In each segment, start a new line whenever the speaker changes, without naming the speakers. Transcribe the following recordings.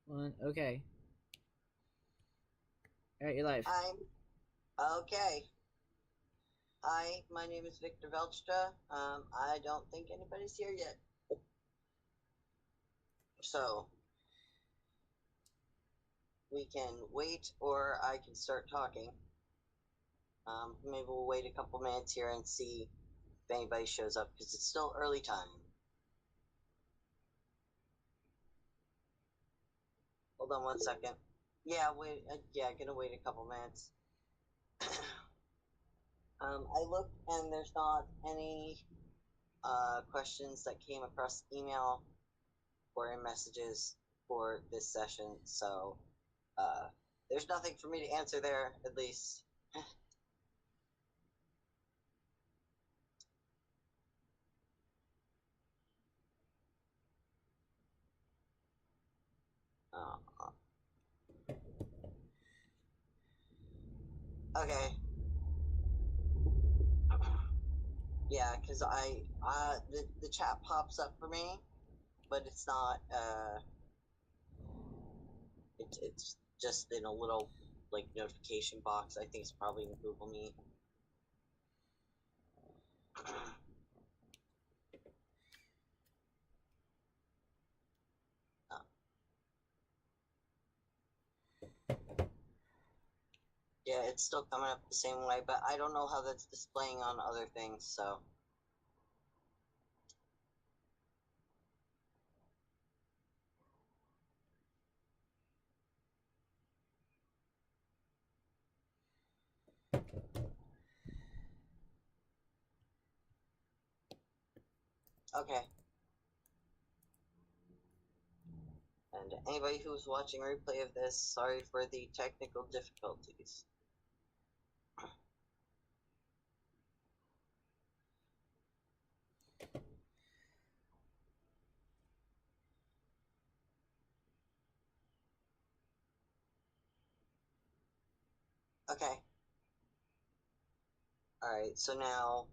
One. Okay. All right, you're live.
I'm okay. Hi, my name is Victor Velchta. I don't think anybody's here yet. So we can wait or I can start talking. Maybe we'll wait a couple minutes here and see if anybody shows up because it's still early time. Hold on one second. Yeah, wait. Yeah, gonna wait a couple minutes. I looked and there's not any questions that came across email or in messages for this session, so uh, there's nothing for me to answer there, at least. Uh, okay, yeah, because the chat pops up for me, but it's not. It's just in a little like notification box. I think it's probably in Google Meet. Uh, yeah, it's still coming up the same way, but I don't know how that's displaying on other things. So okay. And anybody who's watching replay of this, sorry for the technical difficulties. Okay. Alright, so now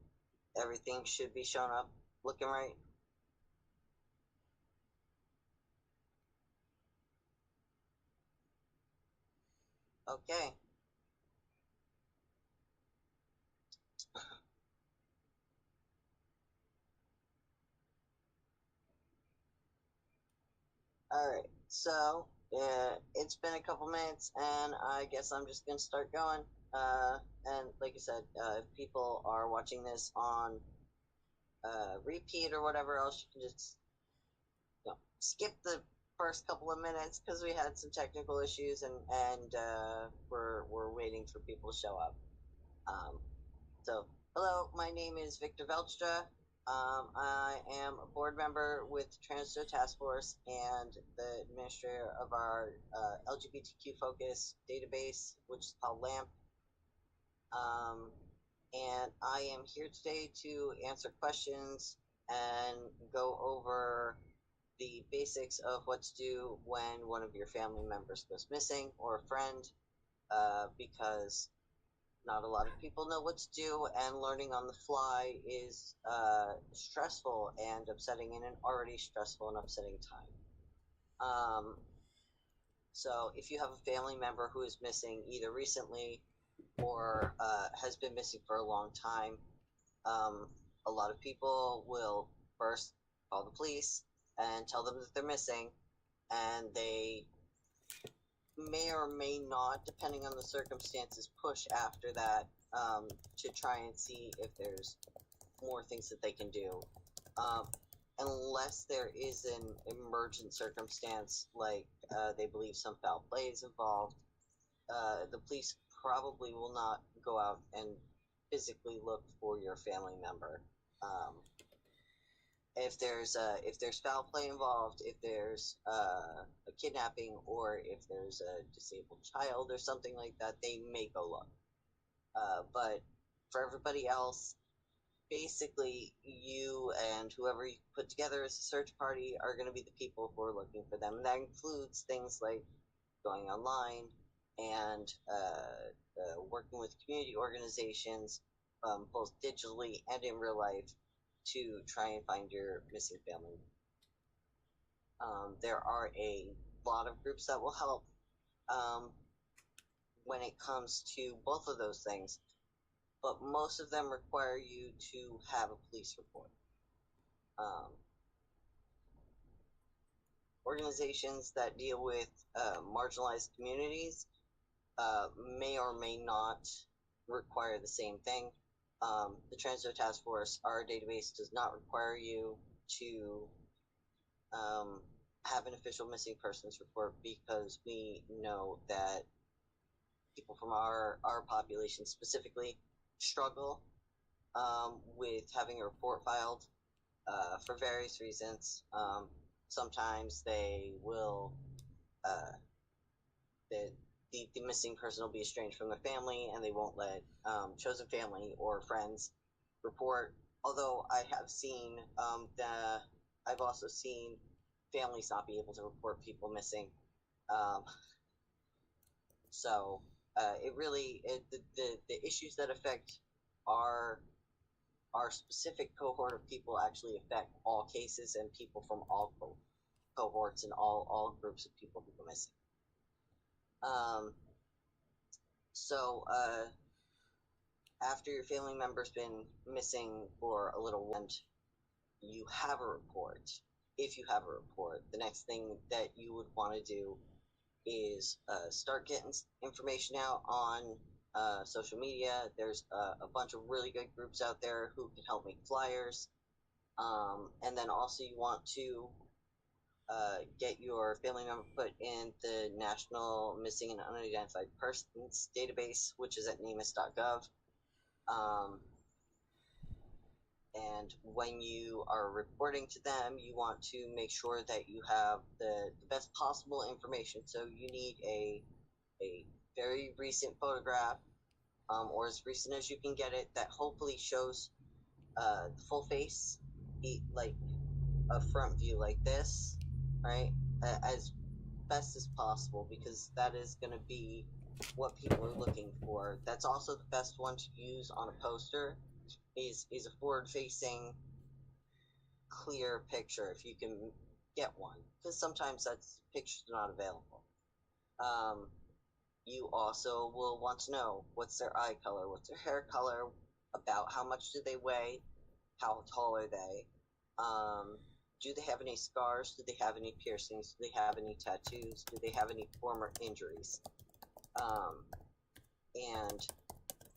everything should be showing up looking right. Okay. Alright, so it's been a couple minutes and I guess I'm just gonna start going. And like I said, if people are watching this on repeat or whatever else, you can just skip the first couple of minutes because we had some technical issues and we're waiting for people to show up. Um, so, hello, my name is Victor Velchta. I am a board member with Transgender Task Force and the administrator of our LGBTQ focus database, which is called LAMP. Um, and I am here today to answer questions and go over the basics of what to do when one of your family members goes missing or a friend, because not a lot of people know what to do, and learning on the fly is stressful and upsetting in an already stressful and upsetting time. Um, so, if you have a family member who is missing either recently or has been missing for a long time, a lot of people will first call the police and tell them that they're missing, and they may or may not, depending on the circumstances, push after that to try and see if there's more things that they can do. Um, Unless there is an emergent circumstance, like they believe some foul play is involved, the police probably will not go out and physically look for your family member. Um, if there's foul play involved, if there's a kidnapping, or if there's a disabled child or something like that, they may go look. But for everybody else, basically, you and whoever you put together as a search party are going to be the people who are looking for them. And that includes things like going online and working with community organizations, both digitally and in real life, to try and find your missing family. There are a lot of groups that will help when it comes to both of those things, but most of them require you to have a police report. Organizations that deal with marginalized communities may or may not require the same thing. The Transgender Task Force, our database does not require you to have an official missing persons report, because we know that people from our population specifically struggle with having a report filed for various reasons. Sometimes they will, the missing person will be estranged from their family, and they won't let chosen family or friends report. Although I have seen I've also seen families not be able to report people missing. Um, so it really the issues that affect our specific cohort of people actually affect all cases and people from all cohorts and all groups of people who go missing. So after your family member's been missing for a little while and you have a report, if you have a report, the next thing that you would want to do is start getting information out on social media. There's a bunch of really good groups out there who can help make flyers. And then also you want to get your family member put in the National Missing and Unidentified Persons database, which is at NamUs.gov. And when you are reporting to them, you want to make sure that you have the best possible information. So you need a very recent photograph, or as recent as you can get it, that hopefully shows the full face, like a front view like this, right? As best as possible, because that is going to be what people are looking for. That's also the best one to use on a poster, is a forward-facing, clear picture, if you can get one, because sometimes that's pictures are not available. You also will want to know what's their eye color, what's their hair color, about how much do they weigh, how tall are they, do they have any scars, do they have any piercings, do they have any tattoos, do they have any former injuries. And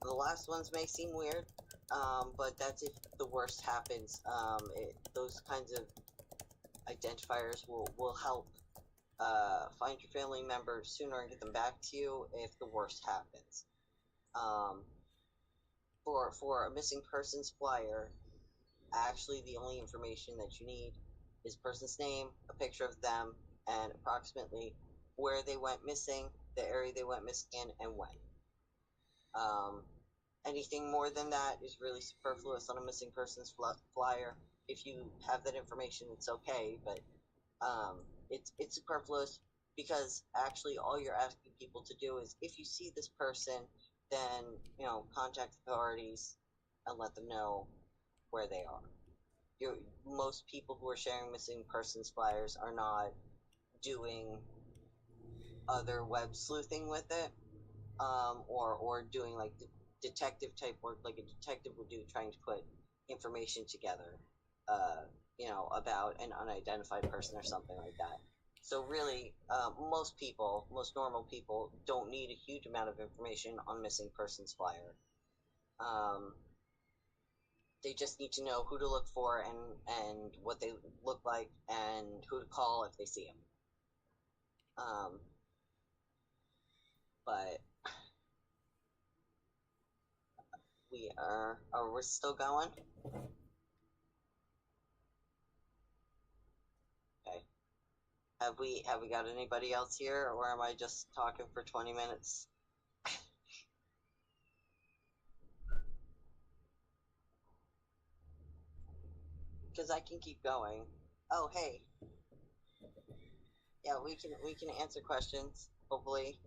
the last ones may seem weird, but that's if the worst happens. Those kinds of identifiers will help find your family members sooner and get them back to you if the worst happens. For a missing persons flyer, actually the only information that you need is person's name, a picture of them, and approximately where they went missing, the area they went missing in, and when. Anything more than that is really superfluous on a missing persons flyer. If you have that information, it's okay, but it's superfluous, because actually all you're asking people to do is, if you see this person, then contact authorities and let them know where they are. Most people who are sharing missing persons flyers are not doing other web sleuthing with it, or doing like detective type work like a detective would do, trying to put information together, about an unidentified person or something like that. So really, most normal people don't need a huge amount of information on missing persons flyer. They just need to know who to look for and what they look like and who to call if they see them. But we're still going? Okay. Have we got anybody else here, or am I just talking for 20 minutes? Because I can keep going. Oh, hey. Yeah, we can answer questions, hopefully.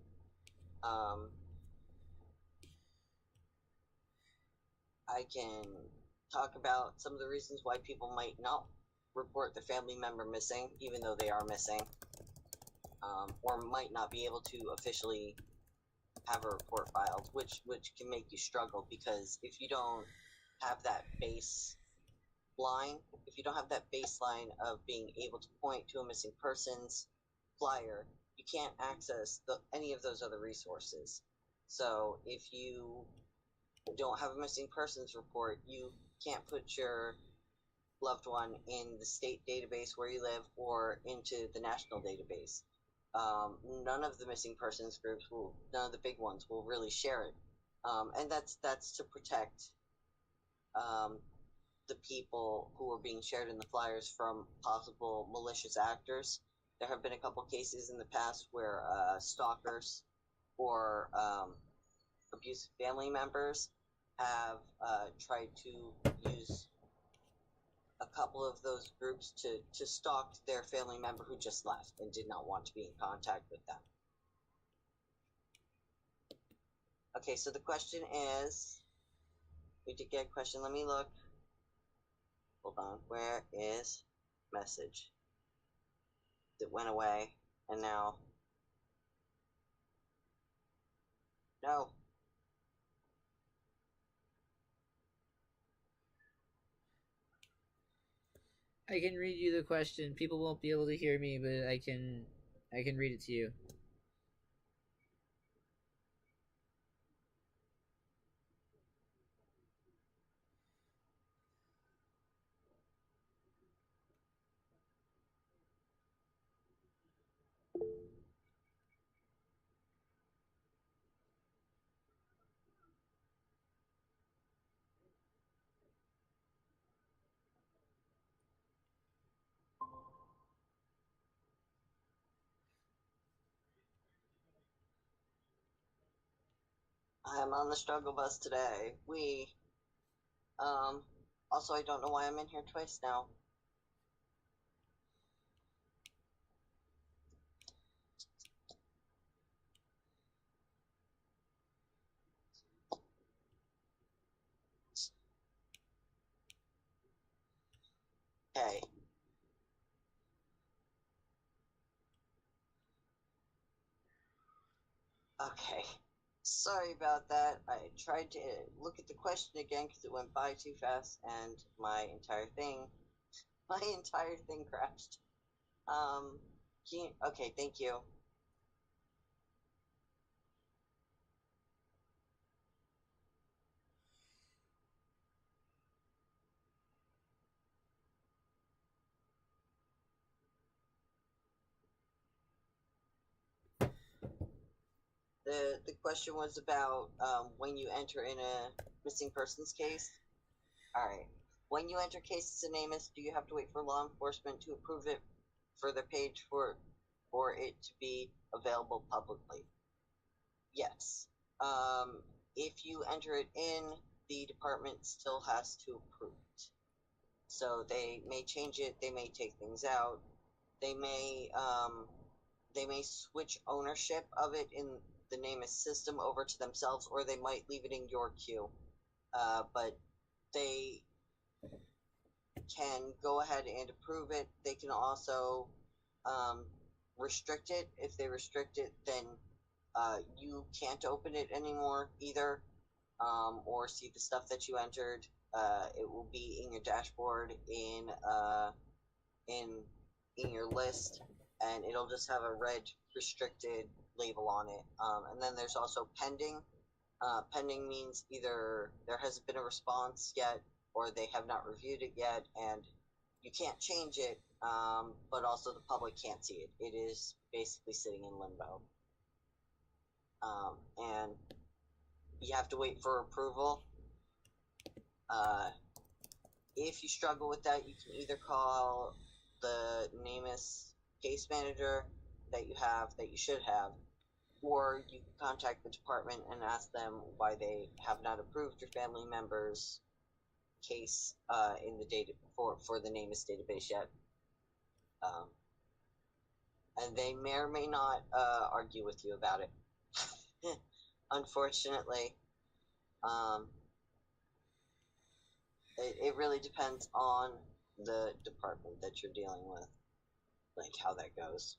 I can talk about some of the reasons why people might not report their family member missing, even though they are missing. or might not be able to officially have a report filed, which can make you struggle, because if you don't have that baseline, if you don't have that baseline of being able to point to a missing persons flyer, you can't access any of those other resources. So if you don't have a missing persons report, you can't put your loved one in the state database where you live or into the national database. None of the missing persons groups none of the big ones will really share it. And that's to protect the people who are being shared in the flyers from possible malicious actors. There have been a couple cases in the past where stalkers or abusive family members have tried to use a couple of those groups to stalk their family member who just left and did not want to be in contact with them. Okay, so the question is, we did get a question, let me look. Hold on, where is message? It went away, and now, no.
I can read you the question. People won't be able to hear me, but I can read it to you.
I'm on the struggle bus today. Um, also, I don't know why I'm in here twice now. Okay. Okay. Sorry about that. I tried to look at the question again because it went by too fast, and my entire thing crashed. Okay, thank you. The question was about when you enter in a missing persons case. All right. When you enter cases in Amos, do you have to wait for law enforcement to approve it for the page for it to be available publicly? Yes. If you enter it in, the department still has to approve it. So they may change it, they may take things out, they may switch ownership of it in the NamUs system over to themselves, or they might leave it in your queue. But they can go ahead and approve it. They can also restrict it. If they restrict it, then you can't open it anymore either, or see the stuff that you entered. It will be in your dashboard in in your list, and it'll just have a red restricted label on it. And then there's also pending. Pending means either there hasn't been a response yet, or they have not reviewed it yet, and you can't change it, but also the public can't see it. It is basically sitting in limbo. And you have to wait for approval. If you struggle with that, you can either call the NamUs case manager that you should have, or you can contact the department and ask them why they have not approved your family member's case in the data for the NamUs database yet. And they may or may not argue with you about it. Unfortunately, it really depends on the department that you're dealing with, like how that goes.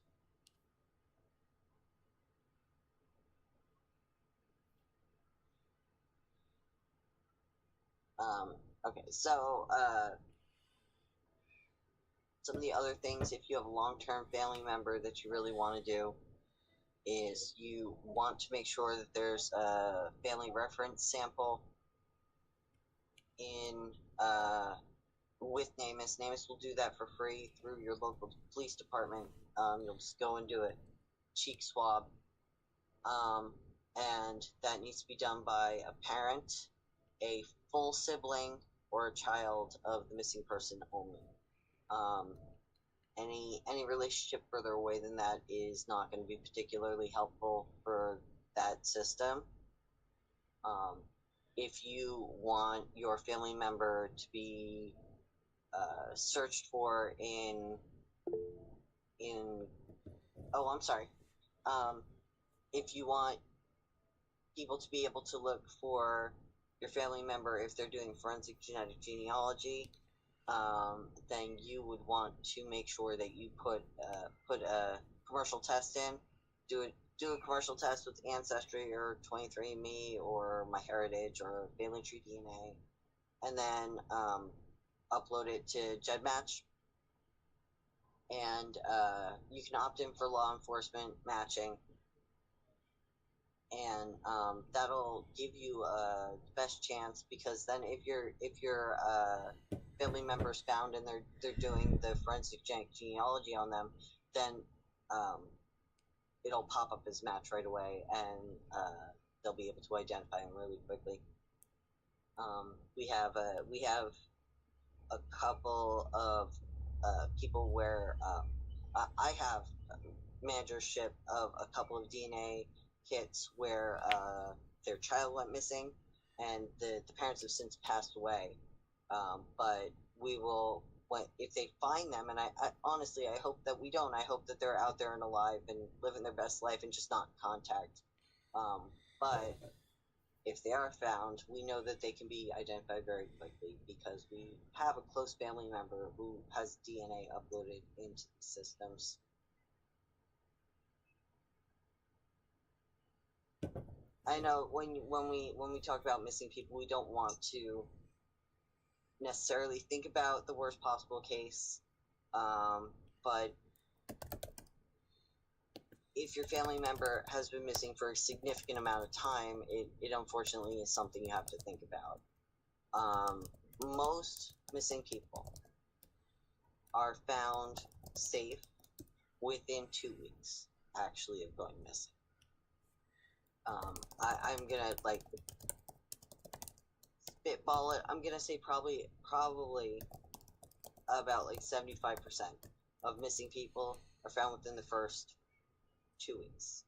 Um, okay, so some of the other things, if you have a long-term family member that you really want to do, is you want to make sure that there's a family reference sample in with NamUs. NamUs will do that for free through your local police department. You'll just go and do a cheek swab, um, and that needs to be done by a parent, a full sibling, or a child of the missing person only. Um, any relationship further away than that is not going to be particularly helpful for that system. Um, if you want your family member to be searched for in oh, I'm sorry. Um, if you want people to be able to look for your family member if they're doing forensic genetic genealogy, then you would want to make sure that you put a commercial test in. Do a commercial test with Ancestry or 23andMe or MyHeritage or Family Tree DNA, and then upload it to GEDmatch. And you can opt in for law enforcement matching, and that'll give you the best chance, because then if your family members found and they're doing the forensic genealogy on them, then um, it'll pop up as match right away, and they'll be able to identify them really quickly. We have a couple of people where I have managership of a couple of DNA kits where their child went missing, and the parents have since passed away. But we will, if they find them, and I honestly, I hope that we don't. I hope that they're out there and alive and living their best life and just not in contact. But if they are found, we know that they can be identified very quickly because we have a close family member who has DNA uploaded into the systems. I know when we talk about missing people, we don't want to necessarily think about the worst possible case, but if your family member has been missing for a significant amount of time, it unfortunately is something you have to think about. Most missing people are found safe within 2 weeks, actually, of going missing. I'm gonna like spitball it. I'm gonna say probably about like 75% of missing people are found within the first 2 weeks,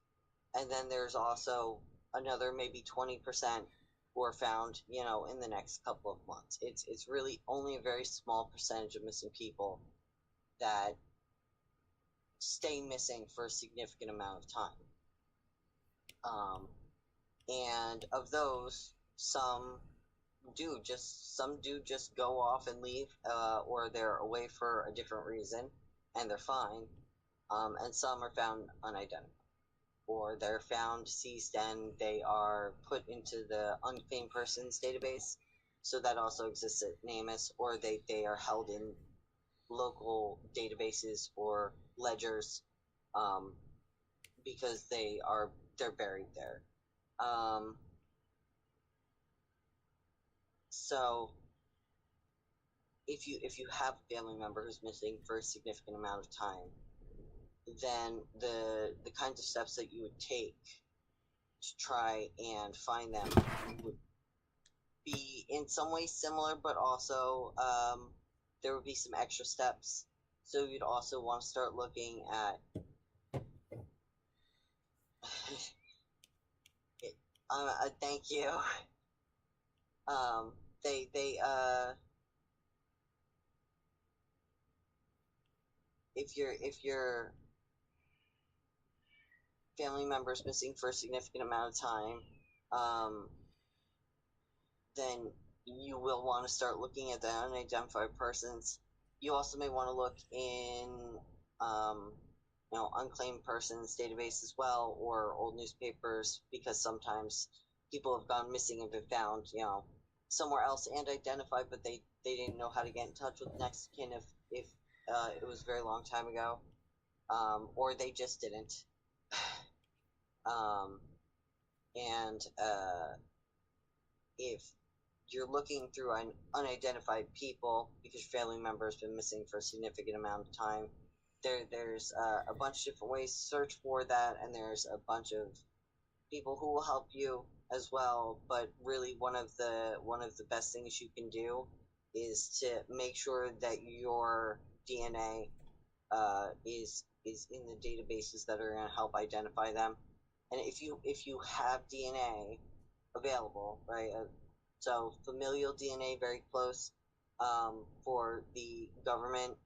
and then there's also another maybe 20% who are found, in the next couple of months. It's really only a very small percentage of missing people that stay missing for a significant amount of time. And of those, some do just go off and leave, or they're away for a different reason, and they're fine. And some are found unidentified, or they're found deceased and they are put into the unclaimed persons database. So that also exists at NamUs, or they are held in local databases or ledgers, because they're buried there. So if you have a family member who's missing for a significant amount of time, then the kinds of steps that you would take to try and find them would be in some ways similar, but also there would be some extra steps. So you'd also want to start looking at thank you. They if your family member is missing for a significant amount of time, then you will want to start looking at the unidentified persons. You also may want to look in unclaimed persons database as well, or old newspapers, because sometimes people have gone missing and been found, somewhere else and identified, but they didn't know how to get in touch with next of kin if it was a very long time ago, or they just didn't. Um, and if you're looking through unidentified people because your family member has been missing for a significant amount of time, there's a bunch of different ways to search for that, and there's a bunch of people who will help you as well. But really, one of the best things you can do is to make sure that your DNA is in the databases that are going to help identify them. And if you have DNA available, right? So familial DNA very close for the government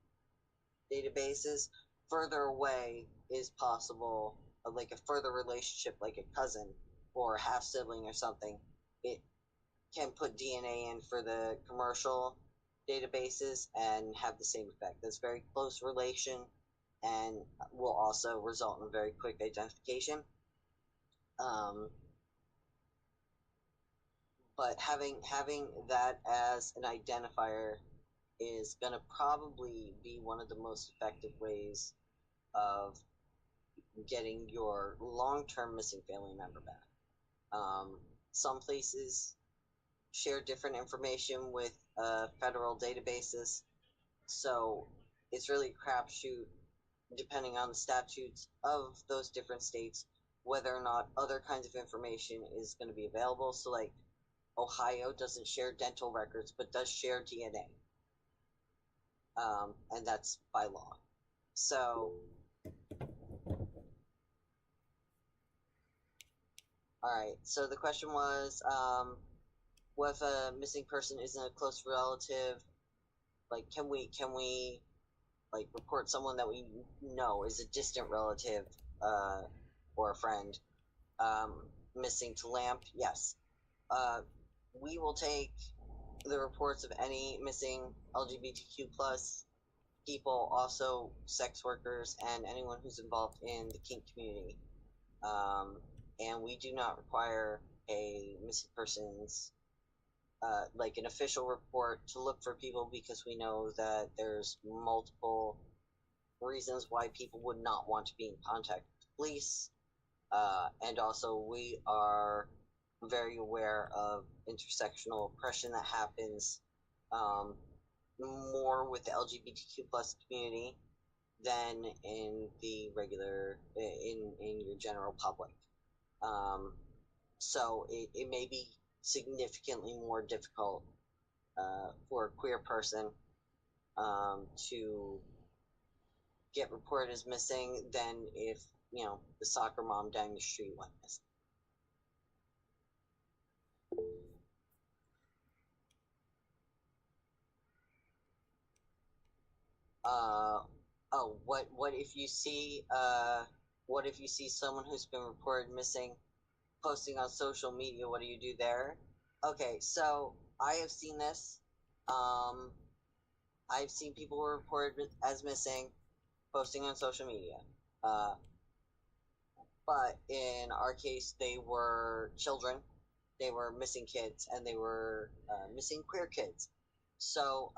databases. Further away is possible, like a further relationship, like a cousin or half sibling or something. It can put DNA in for the commercial databases and have the same effect. That's very close relation and will also result in very quick identification. Um, but having that as an identifier is going to probably be one of the most effective ways of getting your long-term missing family member back. Some places share different information with federal databases, so it's really a crapshoot depending on the statutes of those different states whether or not other kinds of information is going to be available. So, like, Ohio doesn't share dental records but does share DNA, and that's by law. So, all right. So the question was, what if a missing person isn't a close relative? Like, can we like report someone that we know is a distant relative uh, or a friend um, missing to LAMP? Yes. We will take the reports of any missing LGBTQ plus people, also sex workers, and anyone who's involved in the kink community. And we do not require a missing persons, like an official report to look for people, because we know that there's multiple reasons why people would not want to be in contact with the police. And also, we are very aware of intersectional oppression that happens um, more with the LGBTQ plus community than in the regular in your general public. Um, so it may be significantly more difficult for a queer person to get reported as missing than if the soccer mom down the street went missing. Oh, what if you see someone who's been reported missing posting on social media? What do you do there? Okay, so I have seen this. Um, I've seen people who are reported as missing posting on social media. Uh, but in our case, they were children. They were missing kids, and they were missing queer kids. So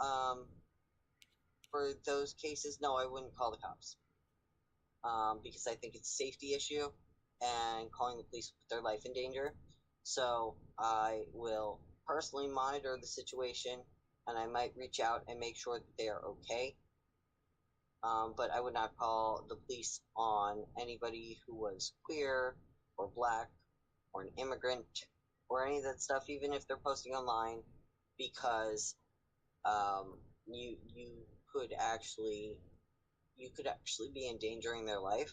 for those cases, no, I wouldn't call the cops. Because I think it's a safety issue, and calling the police with their life in danger. So I will personally monitor the situation, and I might reach out and make sure that they are okay. But I would not call the police on anybody who was queer or black or an immigrant or any of that stuff, even if they're posting online, because you could actually be endangering their life.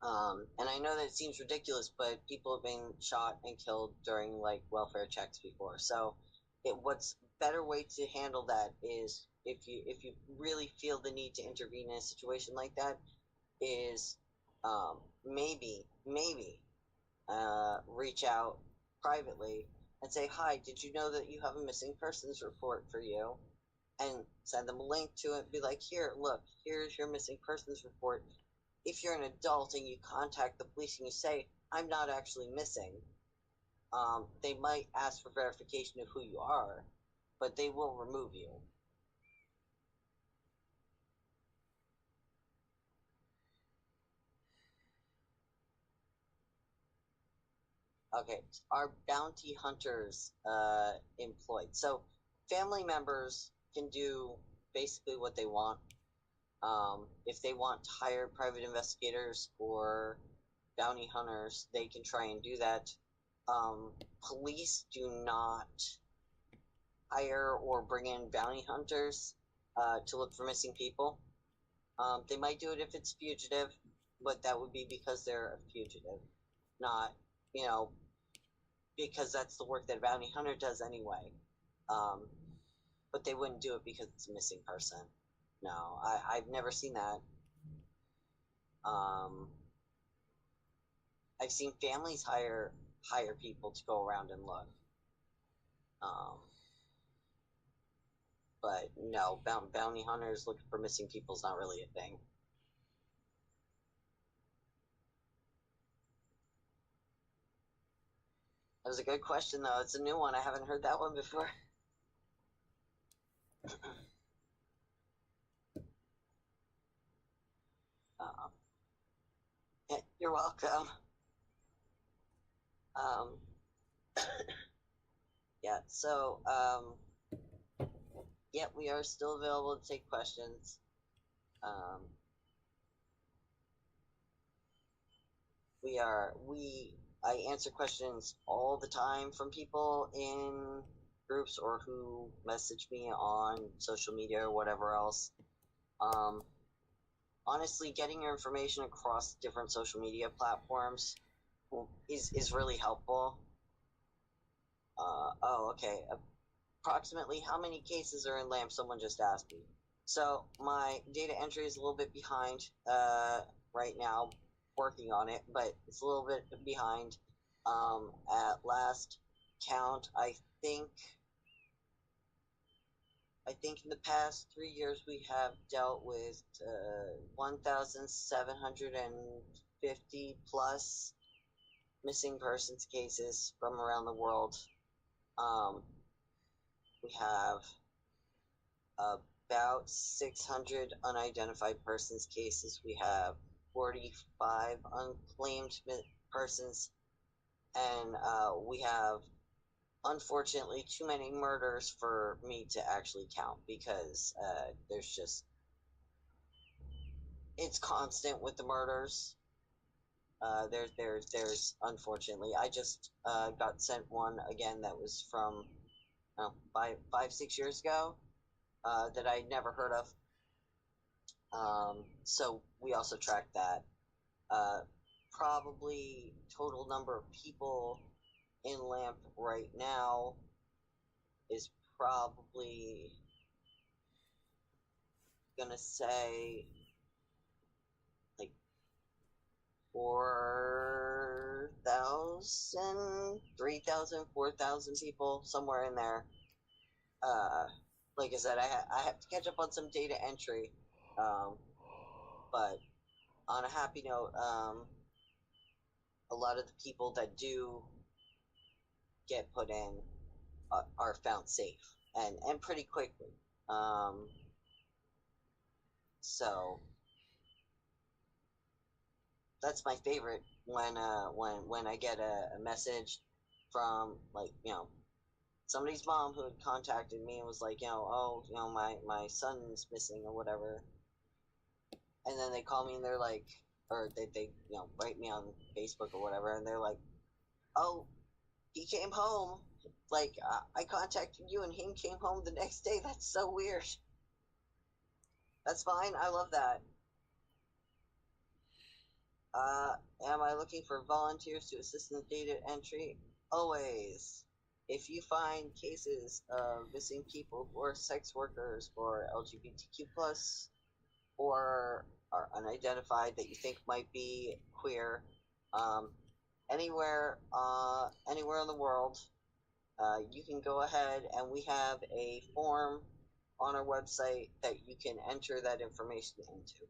And I know that it seems ridiculous, but people have been shot and killed during like welfare checks before. So, what's better way to handle that is, if you really feel the need to intervene in a situation like that, is maybe reach out privately and say, "Hi, did you know that you have a missing persons report for you?" And send them a link to it. Be like, "Here, look, here's your missing persons report. If you're an adult and you contact the police and you say, 'I'm not actually missing,' they might ask for verification of who you are, but they will remove you. Okay, are bounty hunters employed? So family members can do basically what they want. If they want to hire private investigators or bounty hunters, they can try and do that. Police do not hire or bring in bounty hunters to look for missing people. They might do it if it's fugitive, but that would be because they're a fugitive, not, you know, because that's the work that a bounty hunter does anyway. Um, but they wouldn't do it because it's a missing person. No, I've never seen that. I've seen families hire people to go around and look. But no, bounty hunters looking for missing people is not really a thing. That was a good question, though. It's a new one. I haven't heard that one before. You're welcome. Um, yeah, so, yeah, we are still available to take questions. I answer questions all the time from people in groups or who message me on social media or whatever else. Honestly, getting your information across different social media platforms is really helpful. Okay. Approximately how many cases are in LAMP? Someone just asked me. So my data entry is a little bit behind right now, working on it, but it's a little bit behind. At last count, I think in the past 3 years we have dealt with 1,750 plus missing persons cases from around the world. We have about 600 unidentified persons cases. We have 45 unclaimed persons, and we have, unfortunately, too many murders for me to actually count because there's just, it's constant with the murders. There's unfortunately, I just got sent one again that was from 6 years ago that I'd never heard of. So we also track that. Probably total number of people in LAMP right now is probably gonna say like 4,000, 3,000, 4,000 people, somewhere in there. Like I said, I have to catch up on some data entry. But on a happy note, a lot of the people that do get put in are found safe and pretty quickly. So that's my favorite when I get a message from, like, somebody's mom who had contacted me and was like, oh, my son's missing or whatever, and then they call me and they're like, or they write me on Facebook or whatever, and they're like, oh, he came home. Like, I contacted you and he came home the next day. That's so weird. That's fine. I love that. Am I looking for volunteers to assist in the data entry? Always. If you find cases of missing people who are sex workers or LGBTQ plus or are unidentified that you think might be queer, anywhere in the world, you can go ahead and we have a form on our website that you can enter that information into.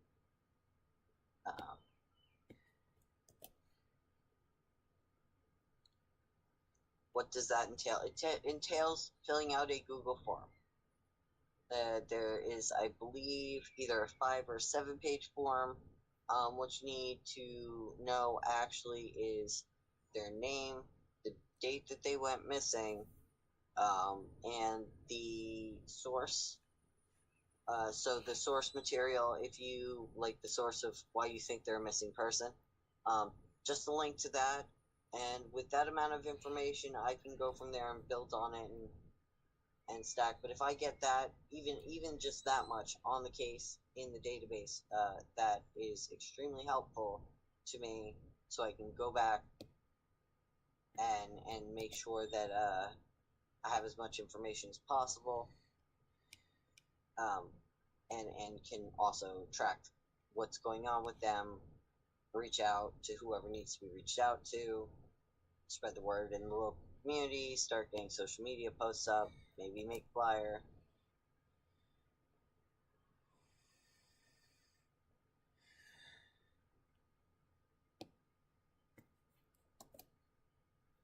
what does that entail? It entails filling out a Google form. There is, I believe, either a 5 or 7 page form. What you need to know actually is their name, the date that they went missing, and the source. So the source material, if you like the source of why you think they're a missing person, just a link to that. And with that amount of information, I can go from there and build on it and stack. But if I get that, even just that much on the case in the database, that is extremely helpful to me, so I can go back and make sure that I have as much information as possible, and can also track what's going on with them, reach out to whoever needs to be reached out to, spread the word in the local community, start getting social media posts up, maybe make a flyer.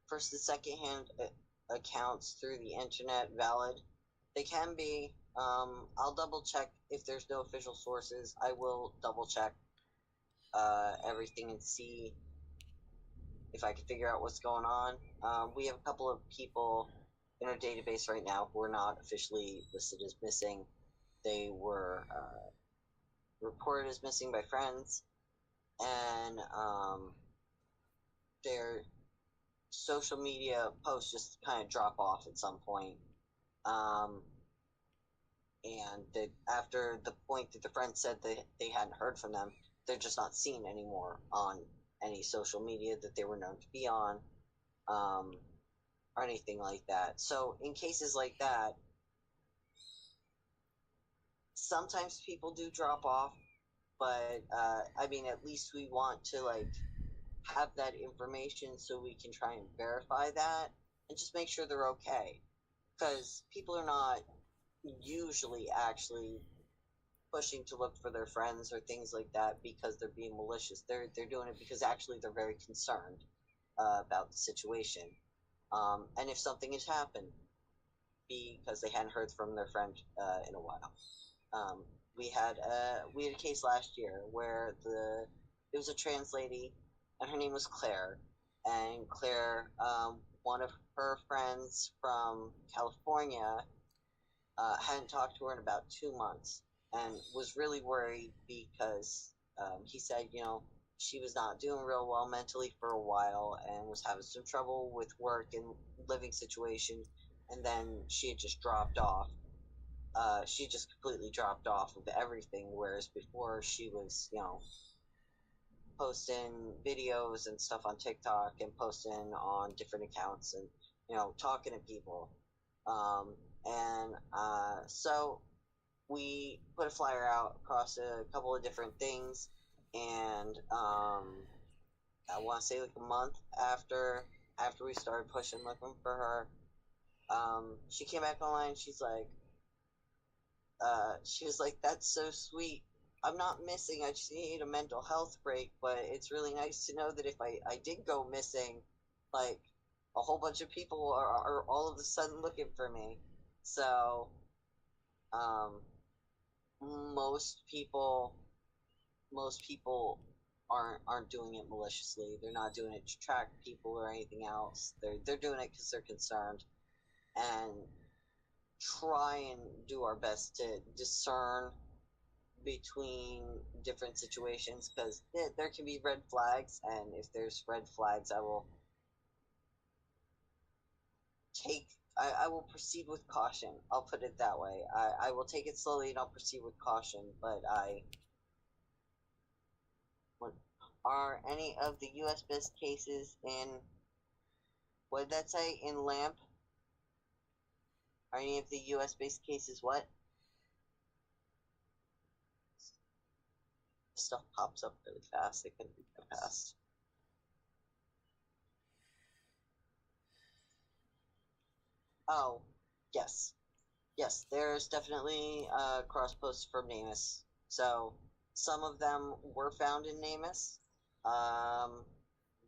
First and second hand accounts through the internet valid? They can be. I'll double check if there's no official sources. I will double check everything and see if I can figure out what's going on. We have a couple of people in our database right now who are not officially listed as missing. They were reported as missing by friends, and their social media posts just kind of drop off at some point. And that after the point that the friends said they hadn't heard from them, they're just not seen anymore on any social media that they were known to be on, or anything like that. So in cases like that, sometimes people do drop off, but I mean, at least we want to like have that information so we can try and verify that and just make sure they're okay, because people are not usually actually pushing to look for their friends or things like that because they're being malicious. They're doing it because actually they're very concerned about the situation, and if something has happened, because they hadn't heard from their friend in a while. We had a case last year where it was a trans lady, and her name was Claire, and Claire, one of her friends from California, hadn't talked to her in about 2 months, and was really worried because he said, she was not doing real well mentally for a while and was having some trouble with work and living situation, and then she had just dropped off. She just completely dropped off of everything, whereas before she was, posting videos and stuff on TikTok and posting on different accounts and, talking to people. So we put a flyer out across a couple of different things, and I want to say like a month after we started pushing looking for her, she came back online. She was like, "That's so sweet. I'm not missing. I just need a mental health break, but it's really nice to know that if I did go missing, like a whole bunch of people are all of a sudden looking for me." So, um, most people aren't doing it maliciously. They're not doing it to track people or anything else. They're doing it because they're concerned, and try and do our best to discern between different situations, because there can be red flags, and if there's red flags, I will proceed with caution. I'll put it that way. I will take it slowly and I'll proceed with caution, but are any of the US based cases in, what did that say, in LAMP? Are any of the US based cases what? Stuff pops up really fast. It can be that fast. Oh, yes. Yes, there's definitely cross posts from Namus. So some of them were found in Namus,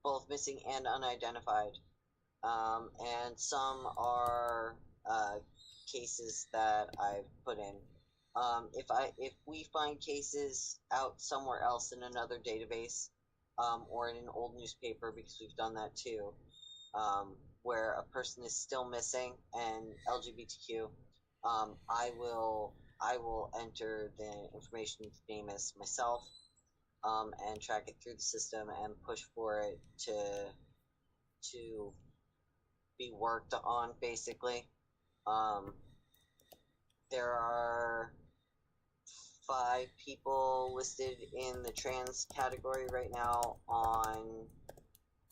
both missing and unidentified. and some are cases that I've put in. If we find cases out somewhere else in another database, or in an old newspaper, because we've done that too, where a person is still missing and LGBTQ, I will enter the information into NamUs myself, and track it through the system and push for it to be worked on. Basically, um, there are 5 people listed in the trans category right now on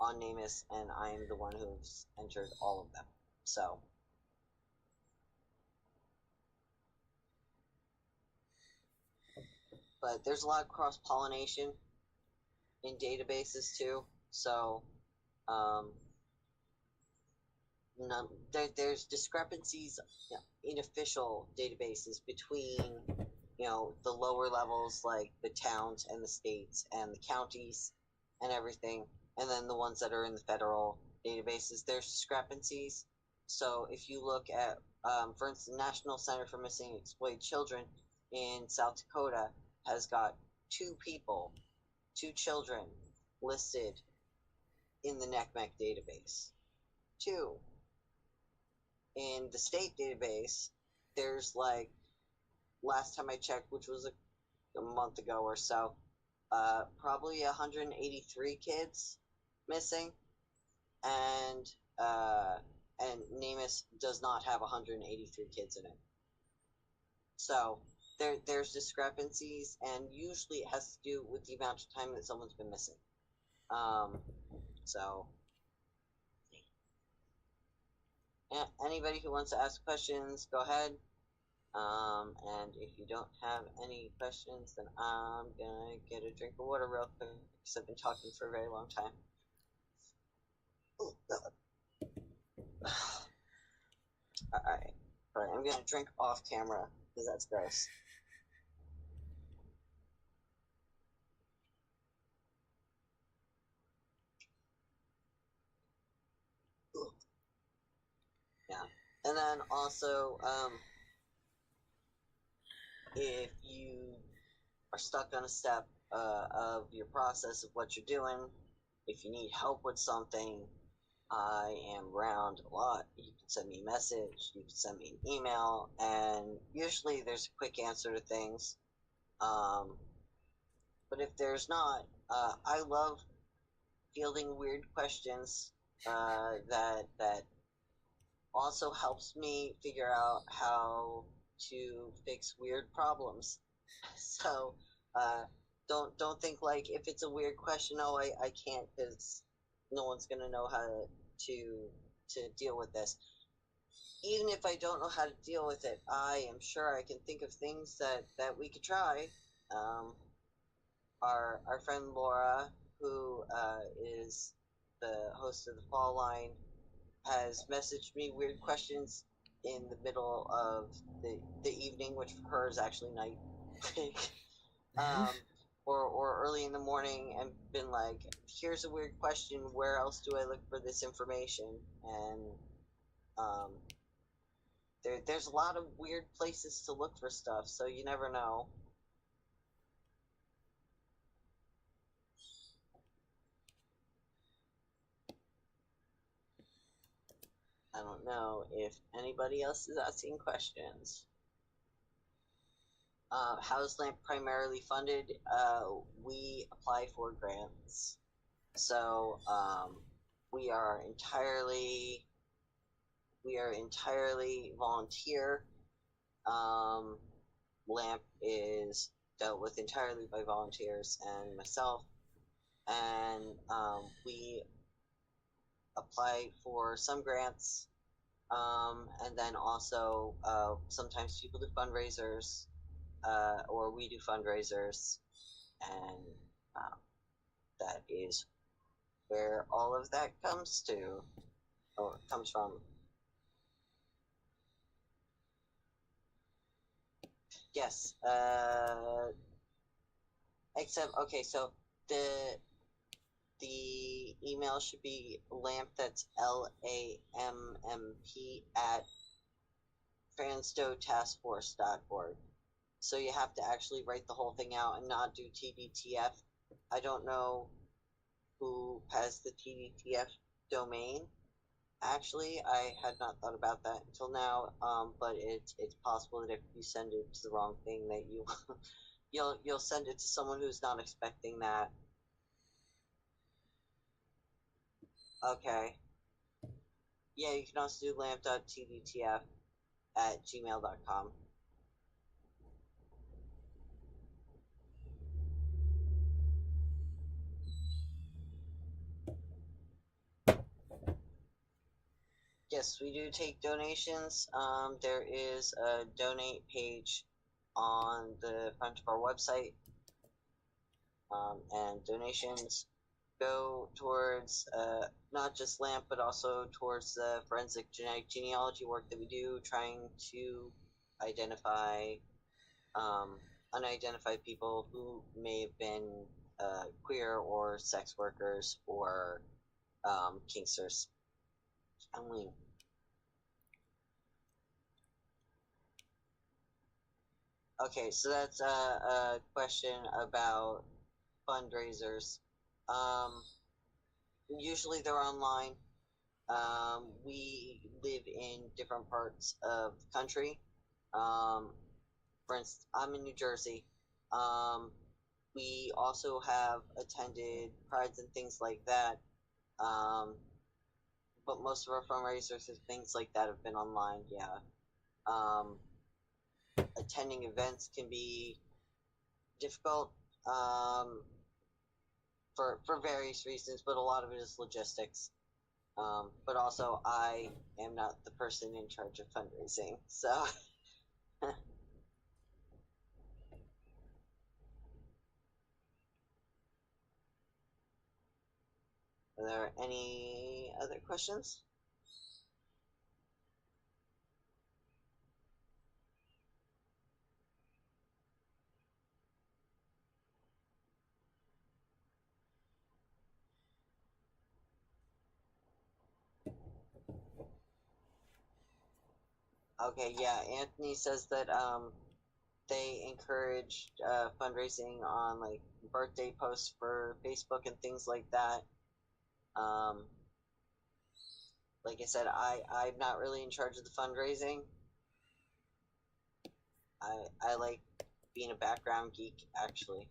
NamUs, and I am the one who's entered all of them. So, but there's a lot of cross pollination in databases too. So, um, there's discrepancies, in official databases between, the lower levels, like the towns and the states and the counties and everything, and then the ones that are in the federal databases. There's discrepancies. So if you look at, for instance, National Center for Missing and Exploited Children in South Dakota has got 2 people, 2 children listed in the NCMEC database. 2. In the state database, there's, like, last time I checked, which was a month ago or so, probably 183 kids missing, and NamUs does not have 183 kids in it. So there's discrepancies, and usually it has to do with the amount of time that someone's been missing. So anybody who wants to ask questions, go ahead. And if you don't have any questions, then I'm gonna get a drink of water real quick, because I've been talking for a very long time. Alright. Alright, I'm gonna drink off camera, because that's gross. Yeah. And then also, if you are stuck on a step of your process of what you're doing, if you need help with something, I am around a lot. You can send me a message, you can send me an email, and usually there's a quick answer to things. But if there's not, I love fielding weird questions, that also helps me figure out how to fix weird problems. So, don't think, like, if it's a weird question, oh, I can't, because no one's gonna know how to deal with this. Even if I don't know how to deal with it, I am sure I can think of things that we could try. Our friend Laura, who is the host of the Fall Line, has messaged me weird questions in the middle of the evening, which for her is actually night, or early in the morning, and been like, "Here's a weird question. Where else do I look for this information?" And there's a lot of weird places to look for stuff, so you never know. I don't know if anybody else is asking questions. How's LAMP primarily funded? We apply for grants. So, we are entirely volunteer. LAMP is dealt with entirely by volunteers and myself, and we apply for some grants, and then also sometimes people do fundraisers, or we do fundraisers, and that is where all of that comes to, or comes from. Yes. Except, okay, so the The email should be lamp, that's LAMMP, at FranstoTaskForce.org. So you have to actually write the whole thing out and not do TDTF. I don't know who has the TDTF domain. Actually, I had not thought about that until now. But it's possible that if you send it to the wrong thing, that you'll send it to someone who's not expecting that. Okay. Yeah, you can also do lamp.tdtf at gmail.com. Yes, we do take donations. There is a donate page on the front of our website, and donations go towards not just LAMP, but also towards the forensic genetic genealogy work that we do, trying to identify unidentified people who may have been queer or sex workers or kinksters. Okay, so that's a question about fundraisers. Um, Usually they're online. We live in different parts of the country. Um, for instance, I'm in New Jersey. Um, we also have attended prides and things like that. Um, but most of our fundraisers and things like that have been online, yeah. Um, Attending events can be difficult. For various reasons, but a lot of it is logistics. But also, I am not the person in charge of fundraising, so. Are there any other questions? Okay, yeah, Anthony says that they encourage fundraising on like birthday posts for Facebook and things like that. Um, like I said, I'm not really in charge of the fundraising. I like being a background geek, actually.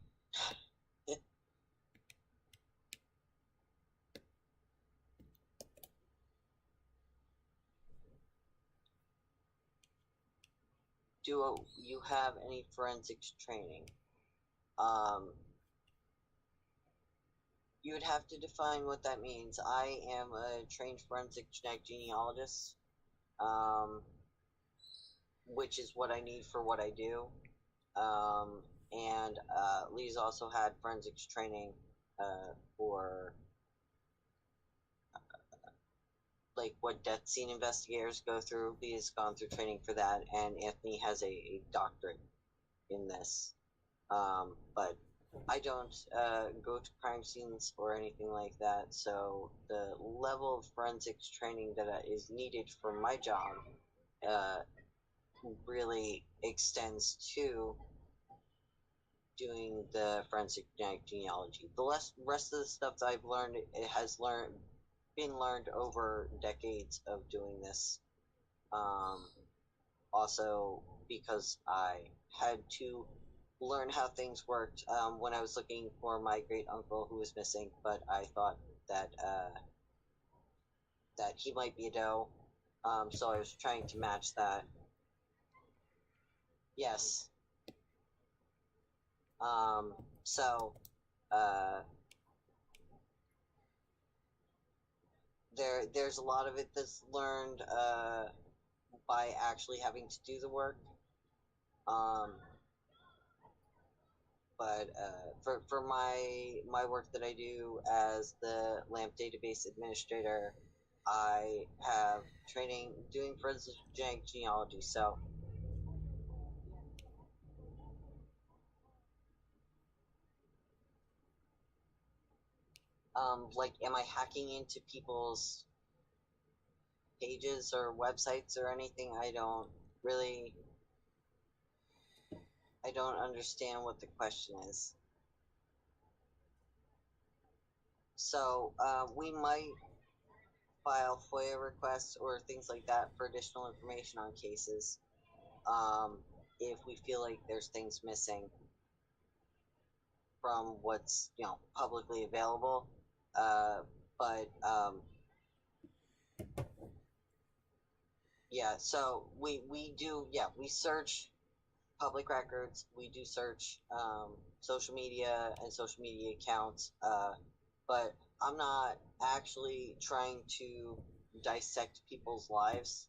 Do you have any forensics training? Um, you would have to define what that means. I am a trained forensic genetic genealogist, um, which is what I need for what I do. And Lee's also had forensics training for like what death scene investigators go through. Lee has gone through training for that, and Anthony has a doctorate in this. But I don't go to crime scenes or anything like that, so the level of forensics training that is needed for my job uh, really extends to doing the forensic genetic genealogy. The rest of the stuff that I've learned, it has been learned over decades of doing this. Um, Also, because I had to learn how things worked when I was looking for my great uncle who was missing, but I thought that that he might be a doe, so I was trying to match that. Yes. Um, so uh, there's a lot of it that's learned by actually having to do the work. Um, but for my work that I do as the LAMP database administrator, I have training doing forensic genetic genealogy. So Like, am I hacking into people's pages or websites or anything? I don't understand what the question is. So, we might file FOIA requests or things like that for additional information on cases, if we feel like there's things missing from what's, publicly available. But yeah, so we search public records. We do search social media and social media accounts, but I'm not actually trying to dissect people's lives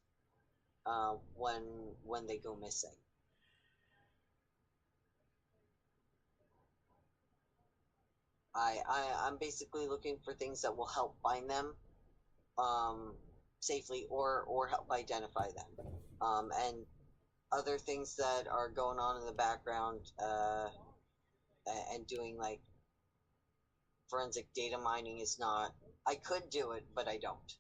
when they go missing. I'm basically looking for things that will help find them um, safely, or help identify them, and other things that are going on in the background, and doing like forensic data mining is not. I could do it, but I don't.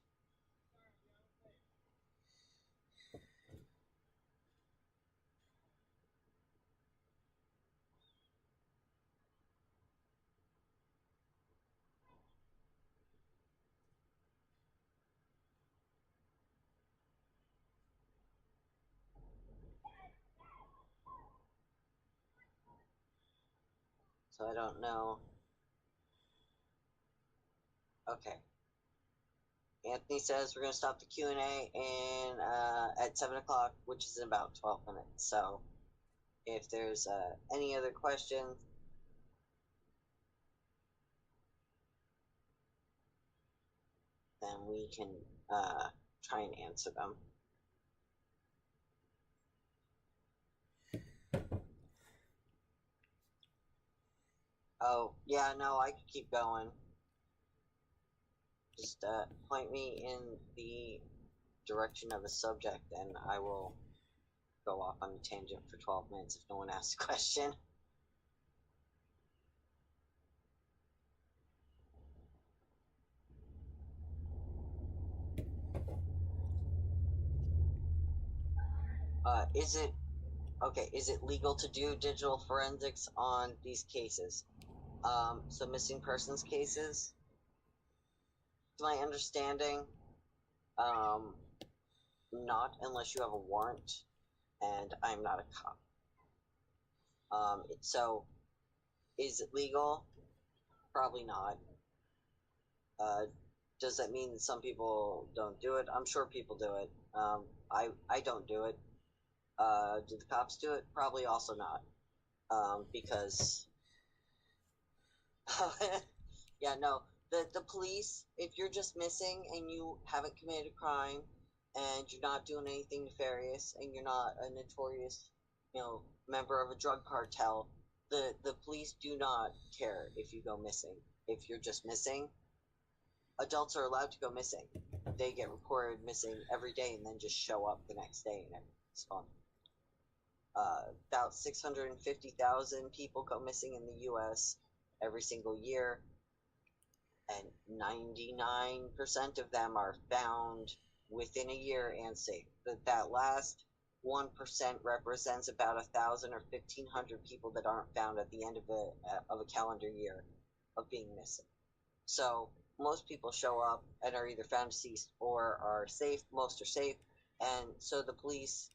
So I don't know. Okay. Anthony says we're going to stop the Q&A at 7 o'clock, which is in about 12 minutes. So if there's any other questions, then we can try and answer them. Oh, yeah, no, I could keep going. Just point me in the direction of the subject, and I will go off on a tangent for 12 minutes if no one asks a question. Is it legal to do digital forensics on these cases? So missing persons cases, to my understanding, not unless you have a warrant, and I'm not a cop. So is it legal? Probably not. Does that mean that some people don't do it? I'm sure people do it. I don't do it. Do the cops do it? Probably also not. Because yeah, no. The police, if you're just missing and you haven't committed a crime and you're not doing anything nefarious and you're not a notorious, member of a drug cartel, the police do not care if you go missing. If you're just missing, adults are allowed to go missing. They get reported missing every day and then just show up the next day and everything's fine. About 650,000 people go missing in the U.S. every single year, and 99% of them are found within a year and safe. That last 1% represents about 1,000 or 1,500 people that aren't found at the end of a calendar year of being missing. So most people show up and are either found deceased or are safe. Most are safe, and so the police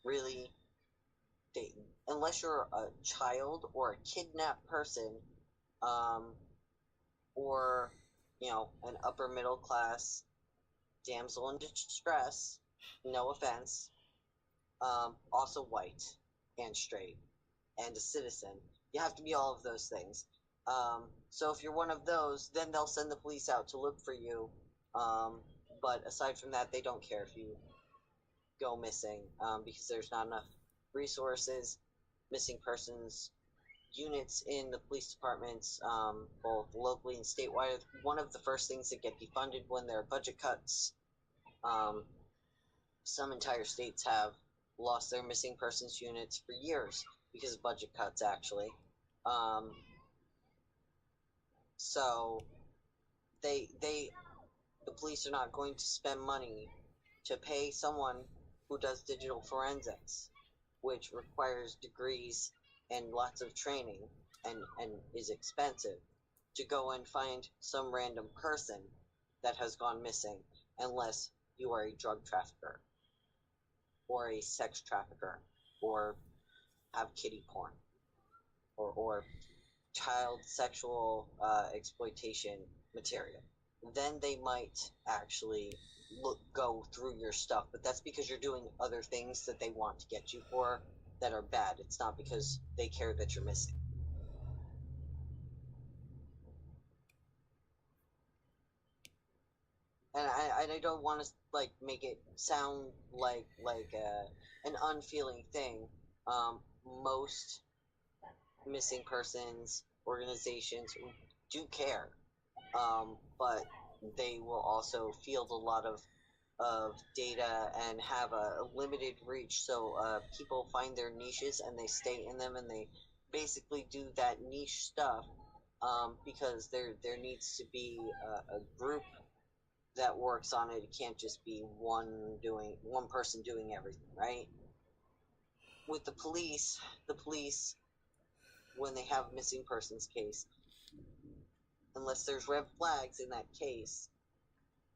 really, unless you're a child or a kidnapped person, or an upper middle class damsel in distress, no offense, also white and straight and a citizen. You have to be all of those things. So if you're one of those, then they'll send the police out to look for you. But aside from that, they don't care if you go missing, because there's not enough resources. Missing persons units in the police departments, both locally and statewide, one of the first things that get defunded when there are budget cuts. Some entire states have lost their missing persons units for years because of budget cuts, actually. So the police are not going to spend money to pay someone who does digital forensics, which requires degrees and lots of training and is expensive, to go and find some random person that has gone missing, unless you are a drug trafficker or a sex trafficker or have kiddie porn or child sexual exploitation material. Then they might actually go through your stuff, but that's because you're doing other things that they want to get you for that are bad. It's not because they care that you're missing. And I don't want to like make it sound like an unfeeling thing. Most missing persons organizations do care, but they will also field a lot of data and have a limited reach. So people find their niches and they stay in them, and they basically do that niche stuff because there needs to be a group that works on it. It can't just be one person doing everything, right? With the police, when they have a missing persons case, unless there's red flags in that case,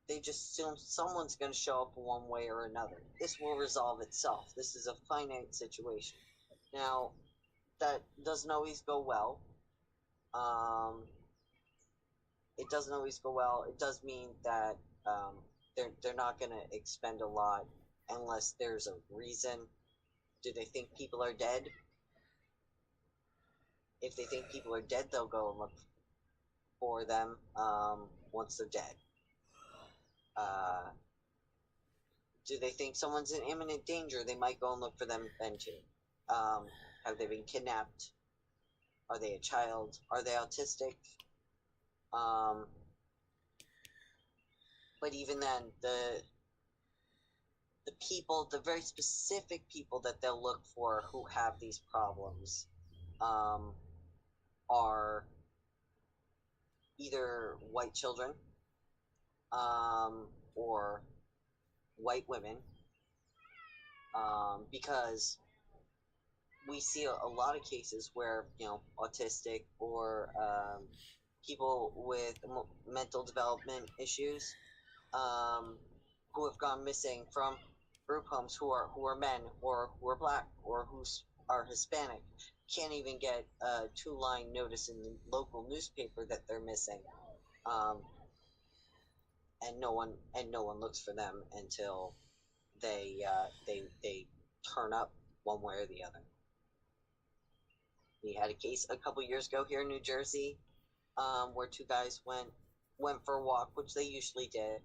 they just assume someone's going to show up one way or another. This will resolve itself. This is a finite situation. Now, that doesn't always go well. It doesn't always go well. It does mean that they're not going to expend a lot unless there's a reason. Do they think people are dead? If they think people are dead, they'll go and look for them once they're dead. Do they think someone's in imminent danger? They might go and look for them then too. Have they been kidnapped? Are they a child? Are they autistic? But even then, the people, the very specific people that they'll look for who have these problems, are either white children, or white women, because we see a lot of cases where, autistic or people with mental development issues, who have gone missing from group homes, who are men or who are black or who are Hispanic, can't even get a 2-line notice in the local newspaper that they're missing, and no one looks for them until they turn up one way or the other. We had a case a couple years ago here in New Jersey, where 2 guys went for a walk, which they usually did.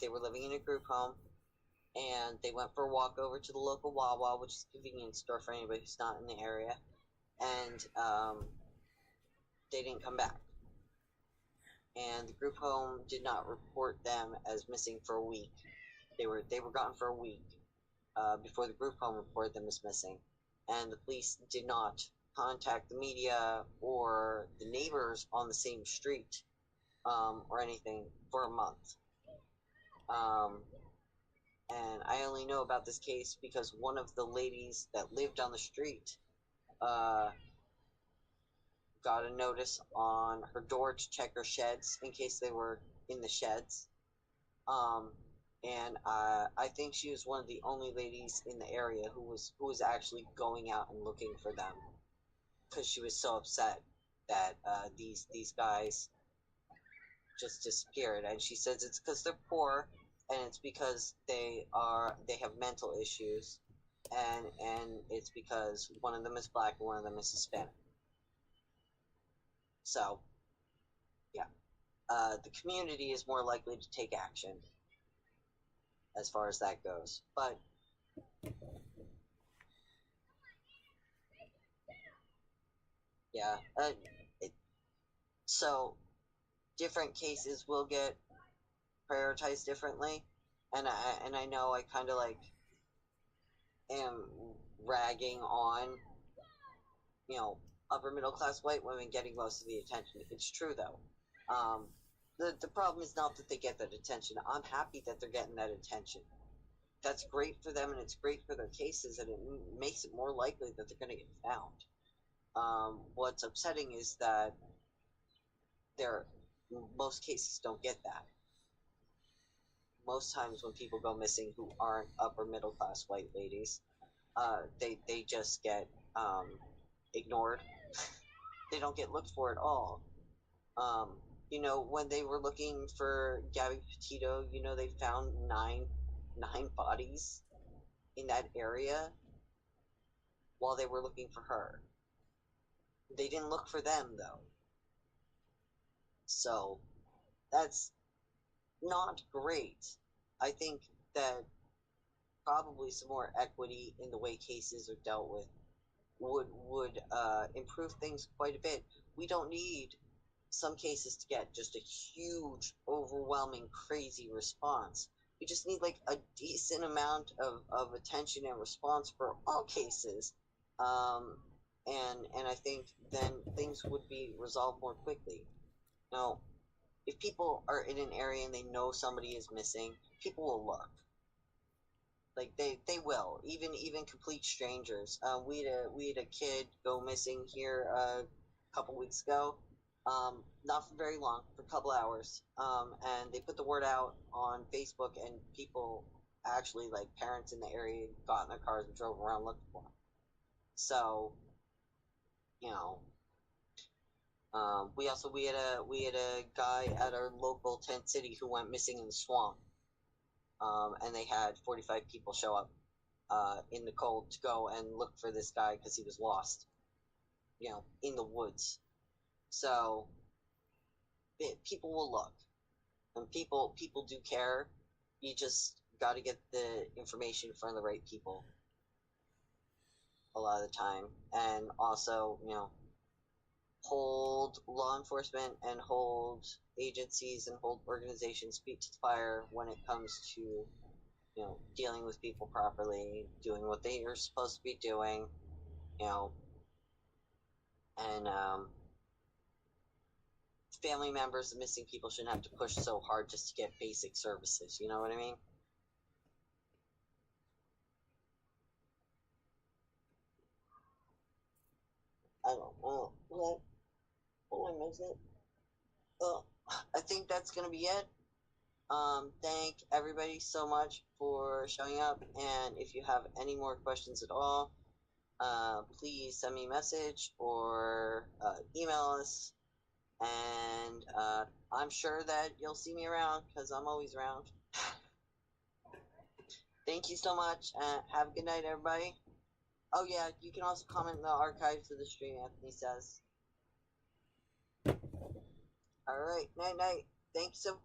They were living in a group home, and they went for a walk over to the local Wawa, which is a convenience store for anybody who's not in the area, and they didn't come back. And the group home did not report them as missing for a week. They were gone for a week before the group home reported them as missing, and the police did not contact the media or the neighbors on the same street or anything for a month. And I only know about this case because one of the ladies that lived on the street got a notice on her door to check her sheds in case they were in the sheds. And I think she was one of the only ladies in the area who was actually going out and looking for them, because she was so upset that these guys just disappeared. And she says it's because they're poor, and it's because they have mental issues, and it's because one of them is black and one of them is Hispanic. So, yeah, the community is more likely to take action as far as that goes. But yeah, so different cases will get prioritized differently, and I know I kind of like am ragging on, upper middle class white women getting most of the attention. It's true though. the problem is not that they get that attention. I'm happy that they're getting that attention. That's great for them, and it's great for their cases, and it makes it more likely that they're going to get found. What's upsetting is that there most cases don't get that. Most times when people go missing who aren't upper middle class white ladies, they just get ignored. They don't get looked for at all. Um, when they were looking for Gabby Petito, they found nine bodies in that area while they were looking for her. They didn't look for them though. So that's not great. I think that probably some more equity in the way cases are dealt with would improve things quite a bit. We don't need some cases to get just a huge, overwhelming, crazy response. We just need like a decent amount of attention and response for all cases. And I think then things would be resolved more quickly. Now, if people are in an area and they know somebody is missing, people will look. Like they will, even complete strangers. We had a kid go missing here a couple weeks ago. Not for very long, for a couple hours. And they put the word out on Facebook, and people actually, like parents in the area, got in their cars and drove around looking for him. So, you know, we had a guy at our local tent city who went missing in the swamp. And they had 45 people show up in the cold to go and look for this guy because he was lost, in the woods. So people will look, and people do care. You just got to get the information from the right people a lot of the time, and also hold law enforcement and hold agencies and hold organizations feet to the fire when it comes to dealing with people properly, doing what they are supposed to be doing, and family members of missing people shouldn't have to push so hard just to get basic services. You know what I mean? I don't know. What am I missing? I think that's gonna be it. Thank everybody so much for showing up, and if you have any more questions at all, please send me a message or email us, and I'm sure that you'll see me around because I'm always around. Thank you so much, and have a good night, everybody. Oh yeah, you can also comment in the archives of the stream, Anthony says. Alright, night night. Thanks so